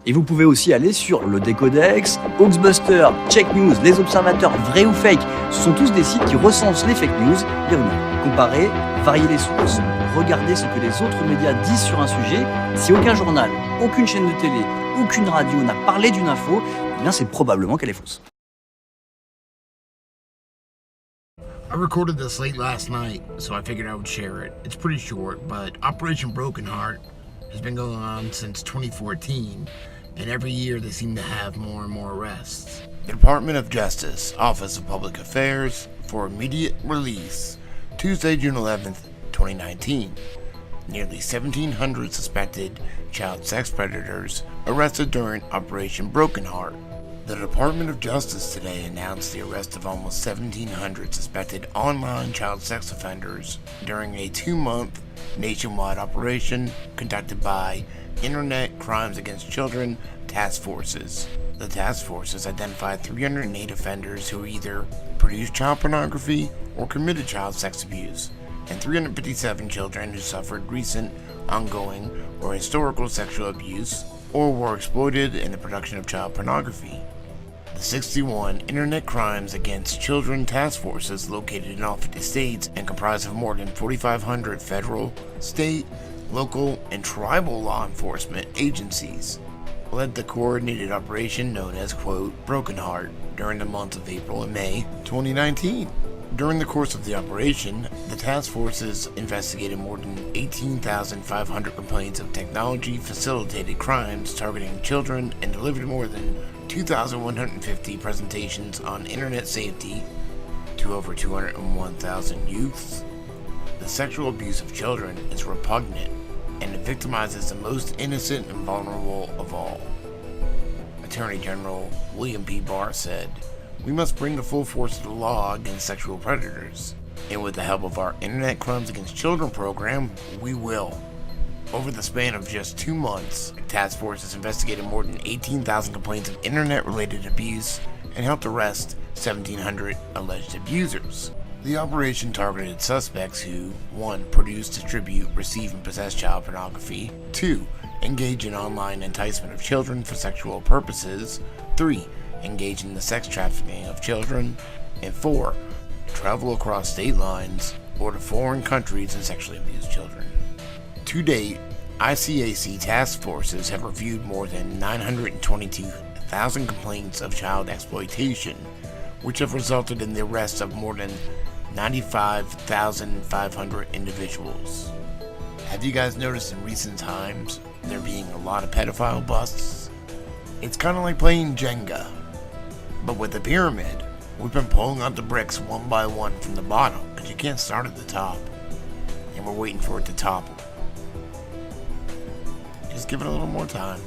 Et vous pouvez aussi aller sur le Décodex, Hoaxbuster, Check News, Les Observateurs, Vrai ou Fake. Ce sont tous des sites qui recensent les fake news, les rumeurs. Comparer, varier les sources, regarder ce que les autres médias disent sur un sujet. Si aucun journal, aucune chaîne de télé, aucune radio n'a parlé d'une info, eh bien c'est probablement qu'elle est fausse. I recorded this late last night, so I figured I would share it. It's pretty short, but Operation Broken Heart has been going on since 2014, and every year they seem to have more and more arrests. The Department of Justice, Office of Public Affairs, for immediate release, Tuesday, June 11th, 2019. Nearly 1,700 suspected child sex predators arrested during Operation Broken Heart. The Department of Justice today announced the arrest of almost 1,700 suspected online child sex offenders during a 2-month nationwide operation conducted by Internet Crimes Against Children Task Forces. The task forces identified 308 offenders who either produced child pornography or committed child sex abuse, and 357 children who suffered recent, ongoing, or historical sexual abuse or were exploited in the production of child pornography. The 61 Internet Crimes Against Children Task Forces located in all 50 states and comprised of more than 4,500 federal, state, local, and tribal law enforcement agencies led the coordinated operation known as, quote, Broken Heart during the months of April and May 2019. During the course of the operation, the task forces investigated more than 18,500 complaints of technology-facilitated crimes targeting children and delivered more than 2,150 presentations on internet safety to over 201,000 youths. The sexual abuse of children is repugnant, and it victimizes the most innocent and vulnerable of all. Attorney General William P. Barr said, "We must bring the full force of the law against sexual predators, and with the help of our Internet Crimes Against Children program, we will." Over the span of just 2 months, task forces investigated more than 18,000 complaints of internet-related abuse and helped arrest 1,700 alleged abusers. The operation targeted suspects who 1. Produce, distribute, receive, and possess child pornography, 2. Engage in online enticement of children for sexual purposes, 3. Engage in the sex trafficking of children, and 4. Travel across state lines or to foreign countries and sexually abuse children. To date, ICAC task forces have reviewed more than 922,000 complaints of child exploitation, which have resulted in the arrest of more than 95,500 individuals. Have you guys noticed in recent times there being a lot of pedophile busts? It's kind of like playing Jenga, but with a pyramid. We've been pulling out the bricks one by one from the bottom because you can't start at the top, and we're waiting for it to topple. Just give it a little more time.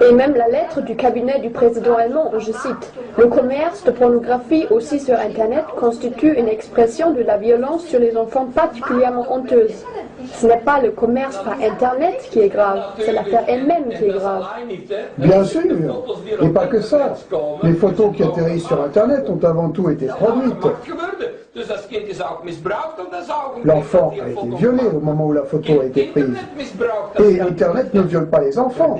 Et même la lettre du cabinet du président allemand, je cite, « Le commerce de pornographie aussi sur Internet constitue une expression de la violence sur les enfants particulièrement honteuse. Ce n'est pas le commerce par Internet qui est grave, c'est l'affaire elle-même qui est grave. » Bien sûr, et pas que ça. Les photos qui atterrissent sur Internet ont avant tout été produites. L'enfant a été violé au moment où la photo a été prise. Et Internet ne viole pas les enfants.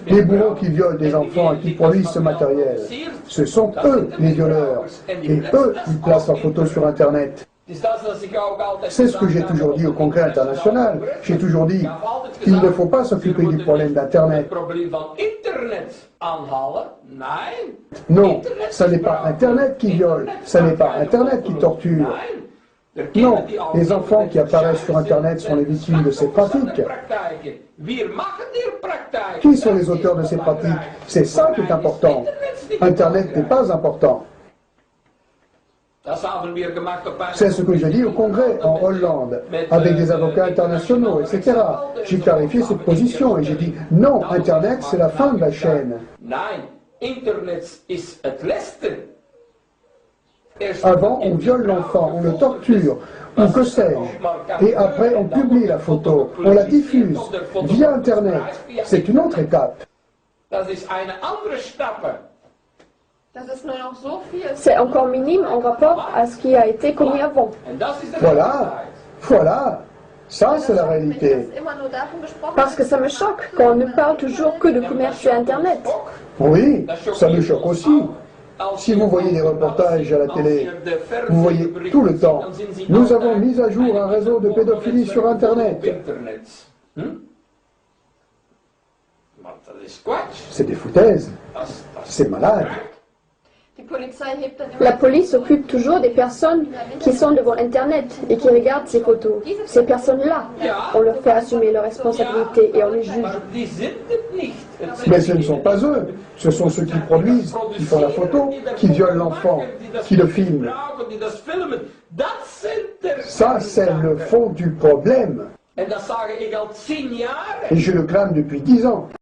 Les bourreaux qui violent des enfants et qui produisent ce matériel, ce sont eux les violeurs. Et eux, ils placent leurs photos sur Internet. C'est ce que j'ai toujours dit au Congrès international. J'ai toujours dit qu'il ne faut pas s'occuper du problème d'Internet. Non, ça n'est pas Internet qui viole, ça n'est pas Internet qui torture. Non, les enfants qui apparaissent sur Internet sont les victimes de ces pratiques. Qui sont les auteurs de ces pratiques? C'est ça qui est important. Internet n'est pas important. C'est ce que j'ai dit au Congrès en Hollande, avec des avocats internationaux, etc. J'ai clarifié cette position et j'ai dit non, Internet c'est la fin de la chaîne. Avant, on viole l'enfant, on le torture, ou que sais-je. Et après, on publie la photo, on la diffuse via Internet. C'est une autre étape. C'est encore minime en rapport à ce qui a été commis avant. Voilà, ça c'est la réalité. Parce que ça me choque quand on ne parle toujours que de commerce sur Internet. Oui, ça me choque aussi. Si vous voyez des reportages à la télé, vous voyez tout le temps. Nous avons mis à jour un réseau de pédophilie sur Internet. C'est des foutaises. C'est malade. La police s'occupe toujours des personnes qui sont devant Internet et qui regardent ces photos. Ces personnes-là, on leur fait assumer leurs responsabilités et on les juge. Mais ce ne sont pas eux. Ce sont ceux qui produisent, qui font la photo, qui violent l'enfant, qui le filment. Ça, c'est le fond du problème. Et je le clame depuis 10 ans.